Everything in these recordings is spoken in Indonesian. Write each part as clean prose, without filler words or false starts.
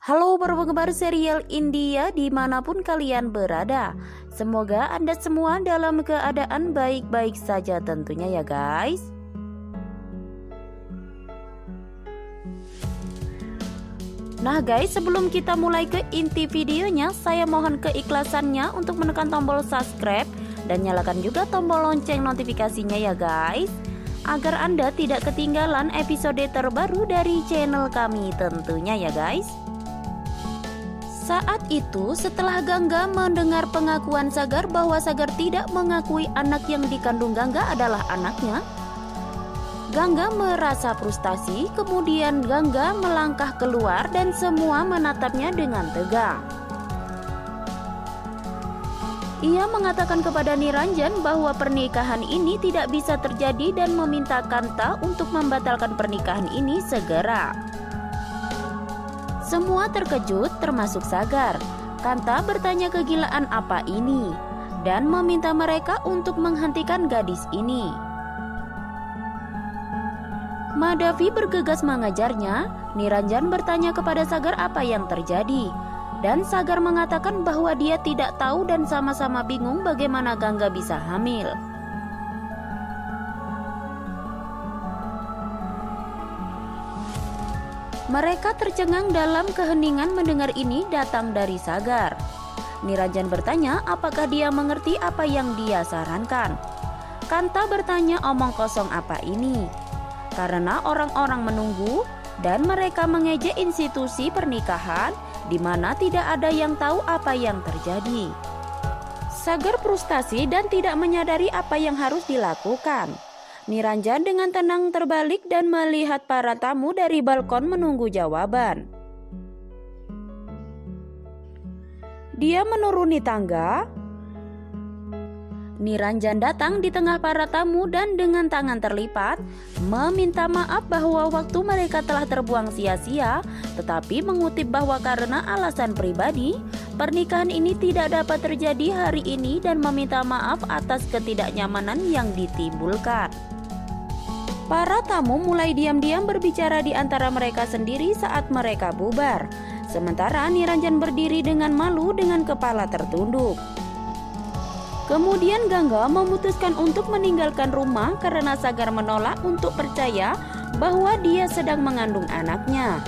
Halo para penggemar serial India dimanapun kalian berada. Semoga Anda semua dalam keadaan baik-baik saja tentunya ya guys. Nah guys, sebelum kita mulai ke inti videonya, saya mohon keikhlasannya untuk menekan tombol subscribe dan nyalakan juga tombol lonceng notifikasinya ya guys, agar Anda tidak ketinggalan episode terbaru dari channel kami tentunya ya guys. Saat itu, setelah Gangga mendengar pengakuan Sagar bahwa Sagar tidak mengakui anak yang dikandung Gangga adalah anaknya, Gangga merasa frustasi. Kemudian Gangga melangkah keluar dan semua menatapnya dengan tegang. Ia mengatakan kepada Niranjan bahwa pernikahan ini tidak bisa terjadi dan meminta Kanta untuk membatalkan pernikahan ini segera. Semua terkejut termasuk Sagar. Kanta bertanya kegilaan apa ini dan meminta mereka untuk menghentikan gadis ini. Madhavi bergegas mengajarnya. Niranjan bertanya kepada Sagar apa yang terjadi, dan Sagar mengatakan bahwa dia tidak tahu dan sama-sama bingung bagaimana Gangga bisa hamil. Mereka tercengang dalam keheningan mendengar ini datang dari Sagar. Niranjan bertanya apakah dia mengerti apa yang dia sarankan. Kanta bertanya omong kosong apa ini, karena orang-orang menunggu dan mereka mengejek institusi pernikahan di mana tidak ada yang tahu apa yang terjadi. Sagar frustasi dan tidak menyadari apa yang harus dilakukan. Niranjan dengan tenang terbalik dan melihat para tamu dari balkon menunggu jawaban. Dia menuruni tangga. Niranjan datang di tengah para tamu dan dengan tangan terlipat meminta maaf bahwa waktu mereka telah terbuang sia-sia, tetapi mengutip bahwa karena alasan pribadi, pernikahan ini tidak dapat terjadi hari ini dan meminta maaf atas ketidaknyamanan yang ditimbulkan. Para tamu mulai diam-diam berbicara di antara mereka sendiri saat mereka bubar. Sementara Niranjan berdiri dengan malu dengan kepala tertunduk. Kemudian Gangga memutuskan untuk meninggalkan rumah karena Sagar menolak untuk percaya bahwa dia sedang mengandung anaknya.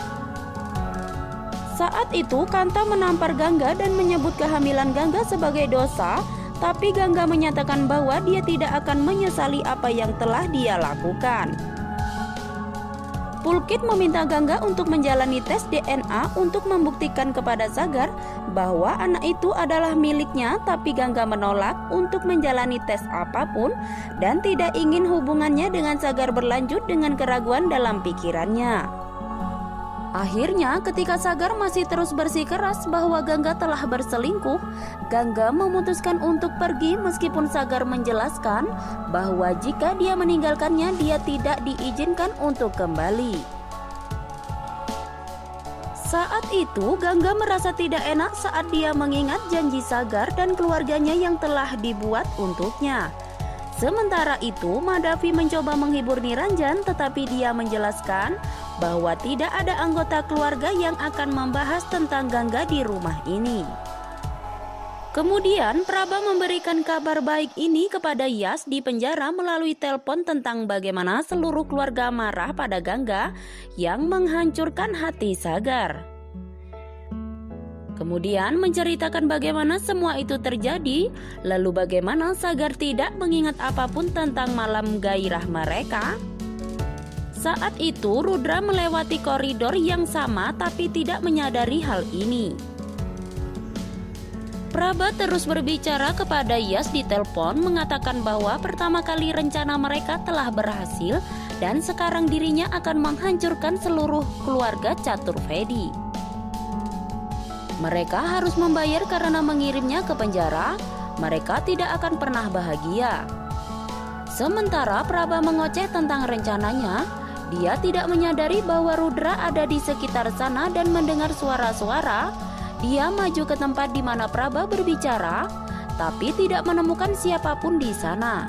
Saat itu Kanta menampar Gangga dan menyebut kehamilan Gangga sebagai dosa. Tapi Gangga menyatakan bahwa dia tidak akan menyesali apa yang telah dia lakukan. Pulkit meminta Gangga untuk menjalani tes DNA untuk membuktikan kepada Sagar bahwa anak itu adalah miliknya, tapi Gangga menolak untuk menjalani tes apapun dan tidak ingin hubungannya dengan Sagar berlanjut dengan keraguan dalam pikirannya. Akhirnya ketika Sagar masih terus bersikeras bahwa Gangga telah berselingkuh, Gangga memutuskan untuk pergi meskipun Sagar menjelaskan bahwa jika dia meninggalkannya dia tidak diizinkan untuk kembali. Saat itu Gangga merasa tidak enak saat dia mengingat janji Sagar dan keluarganya yang telah dibuat untuknya. Sementara itu Madhavi mencoba menghibur Niranjan, tetapi dia menjelaskan bahwa tidak ada anggota keluarga yang akan membahas tentang Gangga di rumah ini. Kemudian Prabha memberikan kabar baik ini kepada Yas di penjara melalui telepon tentang bagaimana seluruh keluarga marah pada Gangga yang menghancurkan hati Sagar. Kemudian menceritakan bagaimana semua itu terjadi, lalu bagaimana Sagar tidak mengingat apapun tentang malam gairah mereka. Saat itu Rudra melewati koridor yang sama tapi tidak menyadari hal ini. Prabha terus berbicara kepada Yas di telepon mengatakan bahwa pertama kali rencana mereka telah berhasil dan sekarang dirinya akan menghancurkan seluruh keluarga Chaturvedi. Mereka harus membayar karena mengirimnya ke penjara. Mereka tidak akan pernah bahagia. Sementara Prabha mengoceh tentang rencananya, dia tidak menyadari bahwa Rudra ada di sekitar sana dan mendengar suara-suara. Dia maju ke tempat di mana Prabha berbicara, tapi tidak menemukan siapapun di sana.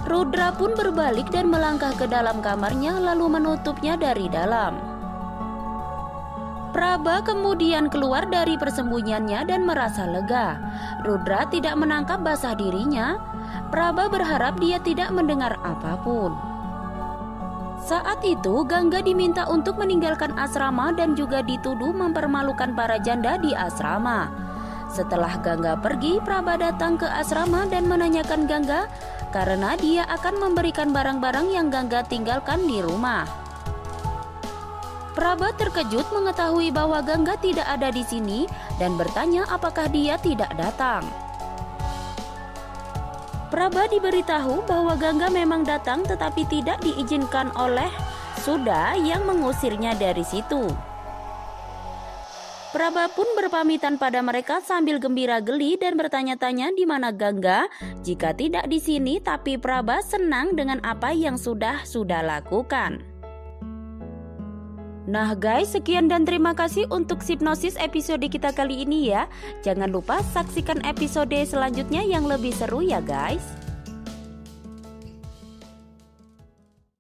Rudra pun berbalik dan melangkah ke dalam kamarnya lalu menutupnya dari dalam. Praba kemudian keluar dari persembunyiannya dan merasa lega. Rudra tidak menangkap basah dirinya. Praba berharap dia tidak mendengar apapun. Saat itu Gangga diminta untuk meninggalkan asrama dan juga dituduh mempermalukan para janda di asrama. Setelah Gangga pergi, Praba datang ke asrama dan menanyakan Gangga karena dia akan memberikan barang-barang yang Gangga tinggalkan di rumah. Praba terkejut mengetahui bahwa Gangga tidak ada di sini dan bertanya apakah dia tidak datang. Praba diberitahu bahwa Gangga memang datang tetapi tidak diizinkan oleh Sudha yang mengusirnya dari situ. Praba pun berpamitan pada mereka sambil gembira geli dan bertanya-tanya di mana Gangga jika tidak di sini, tapi Praba senang dengan apa yang sudah lakukan. Nah guys, sekian dan terima kasih untuk Hipnosis episode kita kali ini ya. Jangan lupa saksikan episode selanjutnya yang lebih seru ya guys.